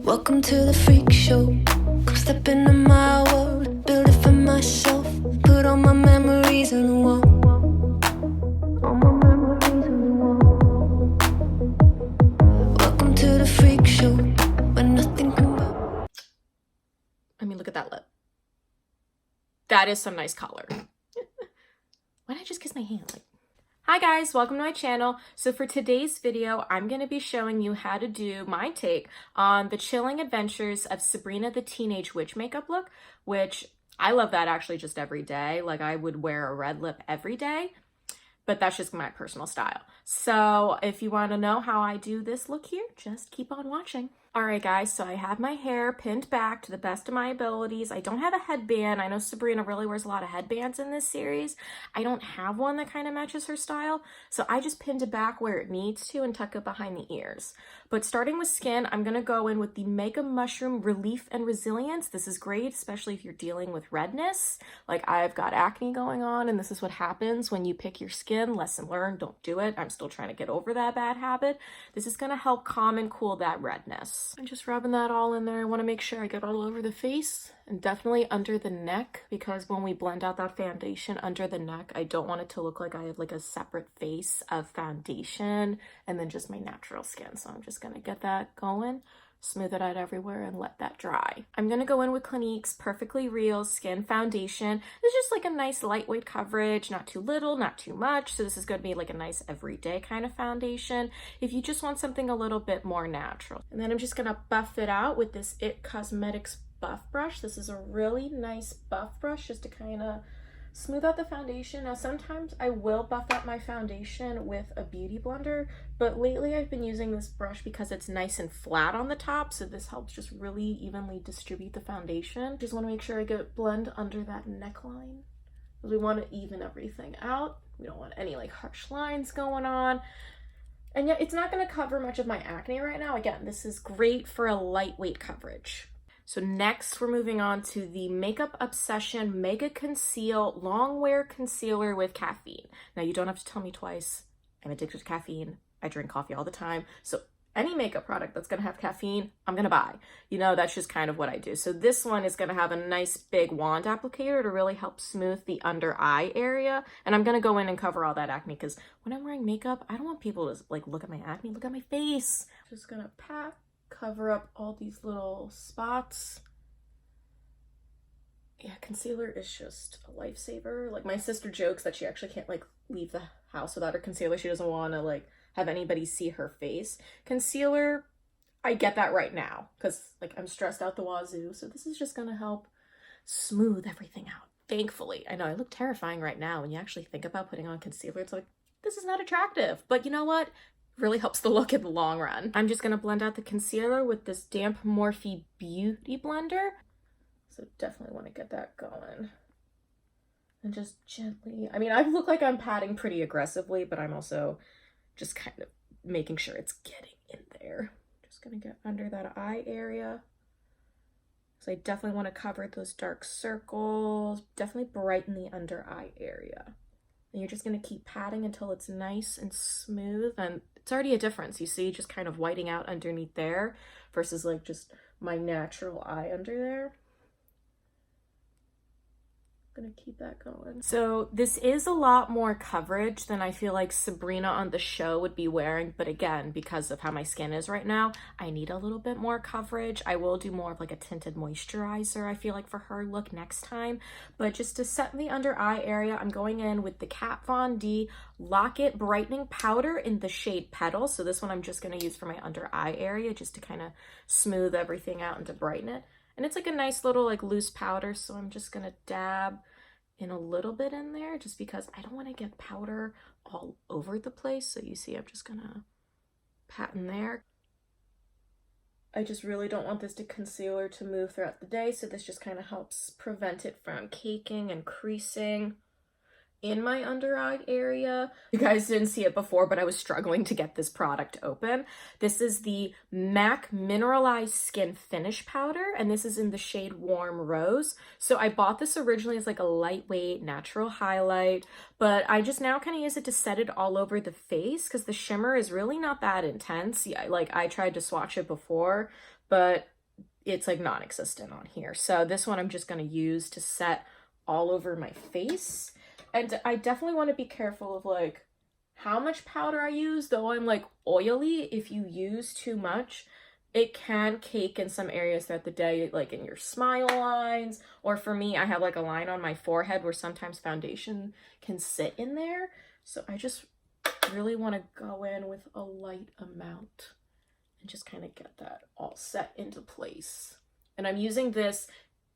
Welcome to the freak show. Come step into my world, build it for myself. Put all my memories on the wall. All my memories on the wall. Welcome to the freak show, where nothing can go. I mean, look at that lip. That is some nice color. Why did I just kiss my hand? Like, hi guys, welcome to my channel. So for today's video, I'm going to be showing you how to do my take on the Chilling Adventures of Sabrina the Teenage Witch makeup look, which I love that actually just every day. Like I would wear a red lip every day, but that's just my personal style. So if you want to know how I do this look here, just keep on watching. All right, guys, so I have my hair pinned back to the best of my abilities. I don't have a headband. I know Sabrina really wears a lot of headbands in this series. I don't have one that kind of matches her style, so I just pinned it back where it needs to and tuck it behind the ears. But starting with skin, I'm going to go in with the Mega Mushroom Relief and Resilience. This is great, especially if you're dealing with redness. Like I've got acne going on, and this is what happens when you pick your skin. Lesson learned, don't do it. I'm still trying to get over that bad habit. This is going to help calm and cool that redness. I'm just rubbing that all in there. I want to make sure I get all over the face and definitely under the neck, because when we blend out that foundation under the neck, I don't want it to look like I have like a separate face of foundation and then just my natural skin. So I'm just going to get that going, smooth it out everywhere, and let that dry. I'm going to go in with Clinique's Perfectly Real Skin Foundation. It's just like a nice lightweight coverage, not too little, not too much. So this is going to be like a nice everyday kind of foundation if you just want something a little bit more natural. And then I'm just going to buff it out with this IT Cosmetics buff brush. This is a really nice buff brush just to kind of smooth out the foundation. Now sometimes I will buff out my foundation with a beauty blender, but lately I've been using this brush because it's nice and flat on the top, so this helps just really evenly distribute the foundation. Just want to make sure I get blend under that neckline, because we want to even everything out. We don't want any like harsh lines going on. And yet it's not going to cover much of my acne right now. Again, this is great for a lightweight coverage. So next we're moving on to the Makeup Obsession Mega Conceal Long Wear Concealer with Caffeine. Now you don't have to tell me twice, I'm addicted to caffeine. I drink coffee all the time. So any makeup product that's gonna have caffeine, I'm gonna buy. You know, that's just kind of what I do. So this one is gonna have a nice big wand applicator to really help smooth the under eye area. And I'm gonna go in and cover all that acne, because when I'm wearing makeup, I don't want people to like look at my acne, look at my face. Just gonna pat, cover up all these little spots. Yeah, concealer is just a lifesaver. Like my sister jokes that she actually can't like leave the house without her concealer. She doesn't want to like have anybody see her face. Concealer, I get that right now because like I'm stressed out the wazoo. So this is just gonna help smooth everything out. Thankfully, I know I look terrifying right now. When you actually think about putting on concealer, it's like, this is not attractive. But you know what? Really helps the look in the long run. I'm just going to blend out the concealer with this damp Morphe Beauty blender. So definitely want to get that going. And just gently, I mean, I look like I'm patting pretty aggressively, but I'm also just kind of making sure it's getting in there. Just going to get under that eye area. So I definitely want to cover those dark circles, definitely brighten the under eye area. And you're just going to keep patting until it's nice and smooth. And it's already a difference, you see, just kind of whiting out underneath there versus like just my natural eye under there. I'm gonna keep that going. So this is a lot more coverage than I feel like Sabrina on the show would be wearing, but again, because of how my skin is right now, I need a little bit more coverage. I will do more of like a tinted moisturizer, I feel like, for her look next time. But just to set the under eye area, I'm going in with the Kat Von D Lock It Brightening Powder in the shade Petal. So this one I'm just gonna use for my under eye area just to kind of smooth everything out and to brighten it. And it's like a nice little like loose powder, so I'm just gonna dab in a little bit in there just because I don't want to get powder all over the place. So you see, I'm just gonna pat in there. I just really don't want this concealer to move throughout the day, so this just kind of helps prevent it from caking and creasing. in my under eye area. You guys didn't see it before, but I was struggling to get this product open. This is the M.A.C Mineralize Skin Finish Powder, and this is in the shade Warm Rose. So I bought this originally as like a lightweight natural highlight, but I just now kind of use it to set it all over the face because the shimmer is really not that intense. Yeah, like I tried to swatch it before, but it's like non-existent on here. So this one I'm just going to use to set all over my face. And I definitely want to be careful of like how much powder I use, though I'm like oily. If you use too much, it can cake in some areas throughout the day, like in your smile lines, or for me, I have like a line on my forehead where sometimes foundation can sit in there. So I just really want to go in with a light amount and just kind of get that all set into place. And I'm using this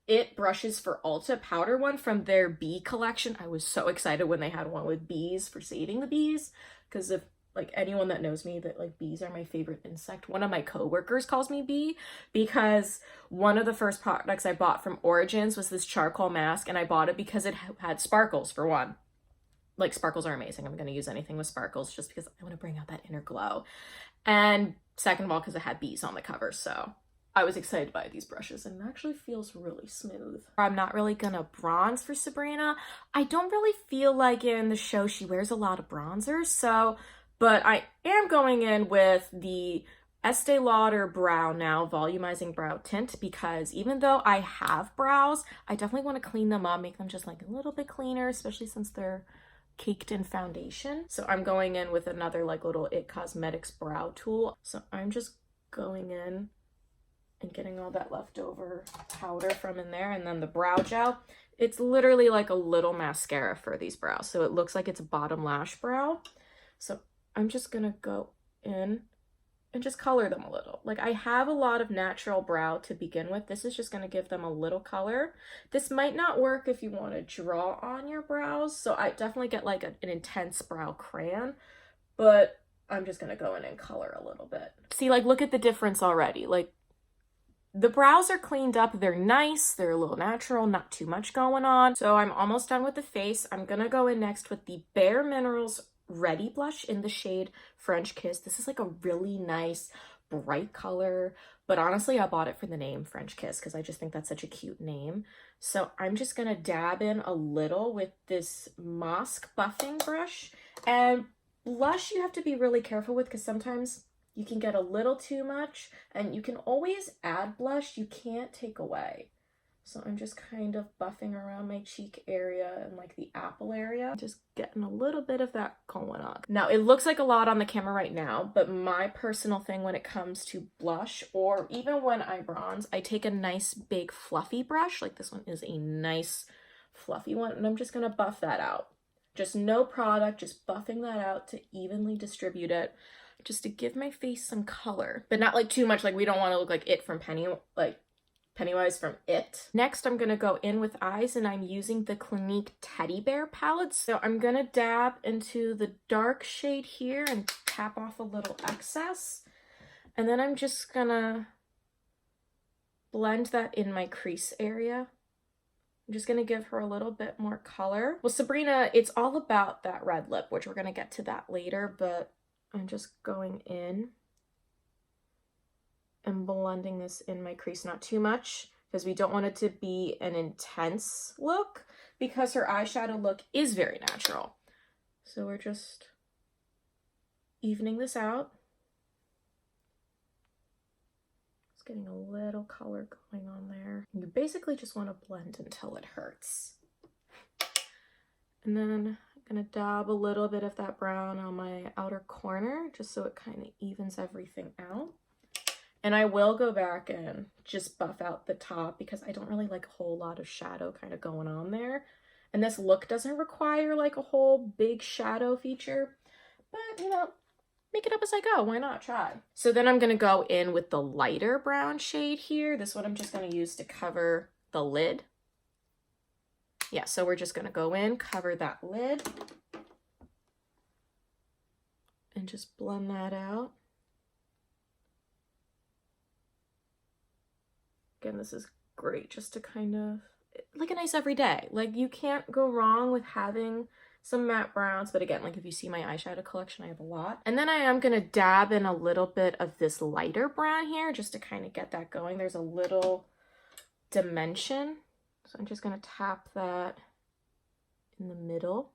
It Brushes for Ulta powder one from their bee collection. I was so excited when they had one with bees for saving the bees, because if like anyone that knows me, that like bees are my favorite insect. One of my coworkers calls me bee because one of the first products I bought from Origins was this charcoal mask, and I bought it because it had sparkles for one. Like sparkles are amazing. I'm going to use anything with sparkles just because I want to bring out that inner glow. And second of all, because it had bees on the cover. So I was excited to buy these brushes, and it actually feels really smooth. I'm not really gonna bronze for Sabrina. I don't really feel like in the show she wears a lot of bronzers, so, but I am going in with the Estee Lauder Brow Now Volumizing Brow Tint, because even though I have brows, I definitely want to clean them up, make them just like a little bit cleaner, especially since they're caked in foundation. So I'm going in with another like little It Cosmetics brow tool. So I'm just going in and getting all that leftover powder from in there, and then the brow gel. It's literally like a little mascara for these brows, so it looks like it's a bottom lash brow. So I'm just gonna go in and just color them a little. Like I have a lot of natural brow to begin with. This is just gonna give them a little color. This might not work if you want to draw on your brows, so I definitely get like an intense brow crayon, but I'm just gonna go in and color a little bit. See, like look at the difference already. Like the brows are cleaned up, they're nice, they're a little natural, not too much going on. So I'm almost done with the face. I'm gonna go in next with the bareMinerals Ready Blush in the shade French Kiss. This is like a really nice, bright color, but honestly, I bought it for the name French Kiss because I just think that's such a cute name. So I'm just gonna dab in a little with this M.A.C buffing brush. And blush you have to be really careful with because sometimes you can get a little too much, and you can always add blush, you can't take away. So I'm just kind of buffing around my cheek area and like the apple area, just getting a little bit of that going on. Now it looks like a lot on the camera right now, but my personal thing when it comes to blush, or even when I bronze, I take a nice big fluffy brush. Like this one is a nice fluffy one, and I'm just gonna buff that out. Just no product, just buffing that out to evenly distribute it, just to give my face some color, but not like too much. Like we don't want to look like It from Pennywise from It. Next, I'm gonna go in with eyes, and I'm using the Clinique Teddy Bear palette. So I'm gonna dab into the dark shade here and tap off a little excess. And then I'm just gonna blend that in my crease area. I'm just gonna give her a little bit more color. Well, Sabrina, it's all about that red lip, which we're gonna get to that later, but I'm just going in and blending this in my crease, not too much, because we don't want it to be an intense look, because her eyeshadow look is very natural. So we're just evening this out. Just getting a little color going on there. You basically just want to blend until it hurts. And then I'm gonna dab a little bit of that brown on my outer corner, just so it kind of evens everything out. And I will go back and just buff out the top because I don't really like a whole lot of shadow kind of going on there. And this look doesn't require like a whole big shadow feature, but you know, make it up as I go. Why not try? So then I'm gonna go in with the lighter brown shade here. This one I'm just gonna use to cover the lid. Yeah, so we're just gonna go in, cover that lid, and just blend that out. Again, this is great just to kind of, like a nice everyday. Like you can't go wrong with having some matte browns, but again, like if you see my eyeshadow collection, I have a lot. And then I am gonna dab in a little bit of this lighter brown here just to kind of get that going. There's a little dimension, so I'm just gonna tap that in the middle,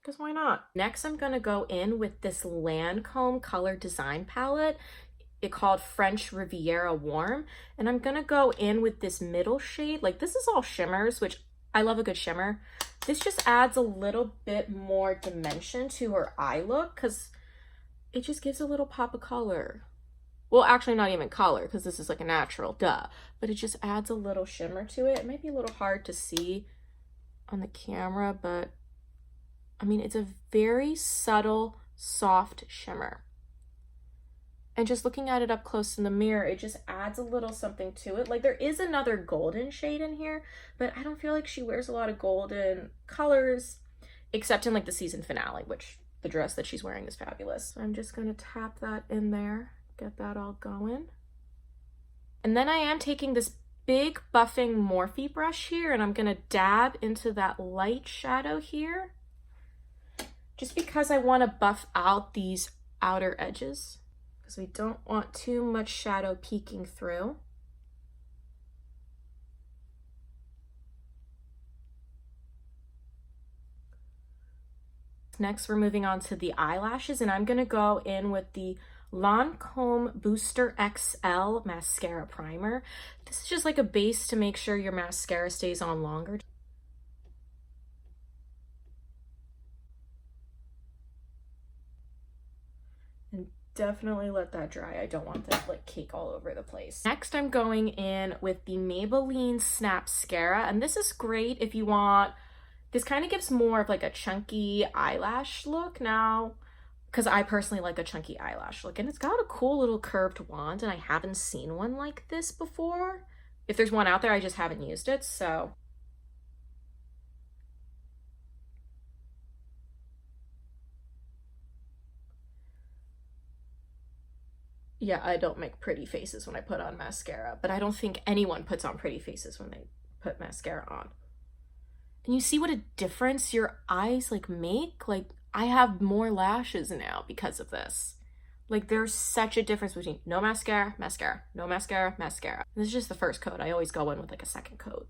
because why not? Next, I'm gonna go in with this Lancome color design palette. It called French Riviera-Warm, and I'm gonna go in with this middle shade. Like, this is all shimmers, which I love a good shimmer. This just adds a little bit more dimension to her eye look because it just gives a little pop of color. Well, actually not even color because this is like a natural, duh. But it just adds a little shimmer to it. It might be a little hard to see on the camera, but I mean, it's a very subtle, soft shimmer. And just looking at it up close in the mirror, it just adds a little something to it. Like, there is another golden shade in here, but I don't feel like she wears a lot of golden colors, except in like the season finale, which the dress that she's wearing is fabulous. So I'm just gonna tap that in there, get that all going. And then I am taking this big buffing Morphe brush here, and I'm gonna dab into that light shadow here, just because I wanna buff out these outer edges, because we don't want too much shadow peeking through. Next, we're moving on to the eyelashes, and I'm gonna go in with the Lancome Booster XL Mascara Primer. This is just like a base to make sure your mascara stays on longer. And definitely let that dry. I don't want that like cake all over the place. Next, I'm going in with the Maybelline SNAPSCARA, and this is great if you want, this kind of gives more of like a chunky eyelash look now, because I personally like a chunky eyelash look, and it's got a cool little curved wand, and I haven't seen one like this before. If there's one out there, I just haven't used it, so. Yeah, I don't make pretty faces when I put on mascara, but I don't think anyone puts on pretty faces when they put mascara on. And you see what a difference your eyes like make? Like, I have more lashes now because of this. Like, there's such a difference between no mascara, mascara, no mascara, mascara. And this is just the first coat. I always go in with like a second coat.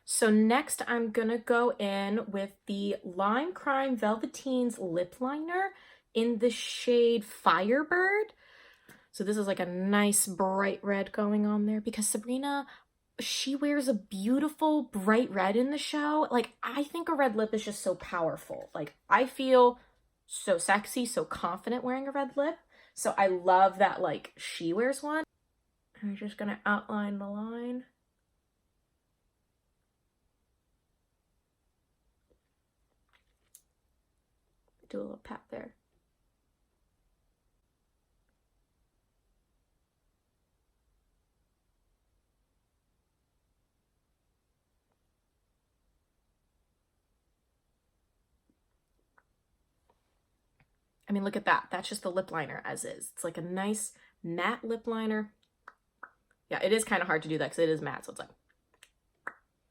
So next, I'm gonna go in with the Lime Crime Velvetines lip liner in the shade Firebird. So this is like a nice bright red going on there, because Sabrina, she wears a beautiful bright red in the show. Like, I think a red lip is just so powerful. Like, I feel so sexy, so confident wearing a red lip. So I love that, like, she wears one. I'm just gonna outline the line. Do a little pat there. I mean, look at that. That's just the lip liner as is. It's like a nice matte lip liner. Yeah, it is kind of hard to do that because it is matte, so it's like.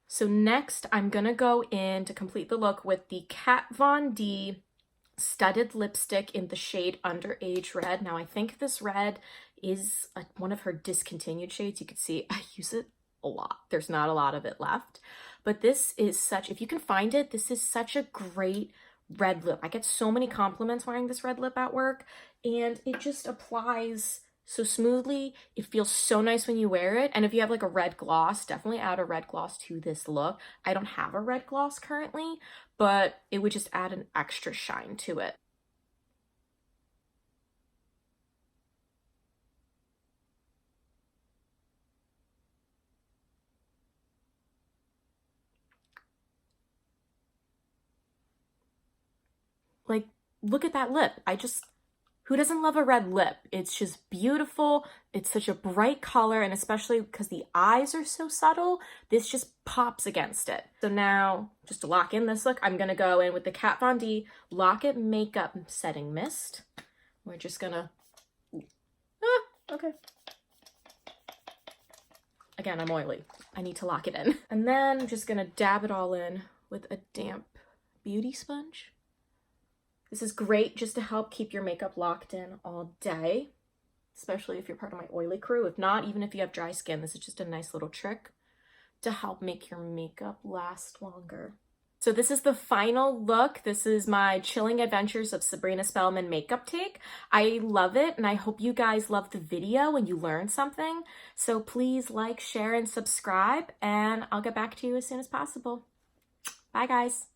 So next, I'm gonna go in to complete the look with the Kat Von D studded lipstick in the shade Underage Red. Now, I think this red is one of her discontinued shades. You can see I use it a lot. There's not a lot of it left, but this is such, if you can find it, this is such a great red lip. I get so many compliments wearing this red lip at work, and it just applies so smoothly. It feels so nice when you wear it. And if you have like a red gloss, definitely add a red gloss to this look. I don't have a red gloss currently, but it would just add an extra shine to it. Like, look at that lip. Who doesn't love a red lip? It's just beautiful. It's such a bright color, and especially because the eyes are so subtle, this just pops against it. So now, just to lock in this look, I'm gonna go in with the Kat Von D Lock It Makeup Setting Mist. We're just gonna, okay. again, I'm oily. I need to lock it in. And then I'm just gonna dab it all in with a damp beauty sponge. This is great just to help keep your makeup locked in all day, especially if you're part of my oily crew. If not, even if you have dry skin, this is just a nice little trick to help make your makeup last longer. So this is the final look. This is my Chilling Adventures of Sabrina Spellman makeup take. I love it, and I hope you guys love the video and you learned something. So please like, share, and subscribe, and I'll get back to you as soon as possible. Bye, guys.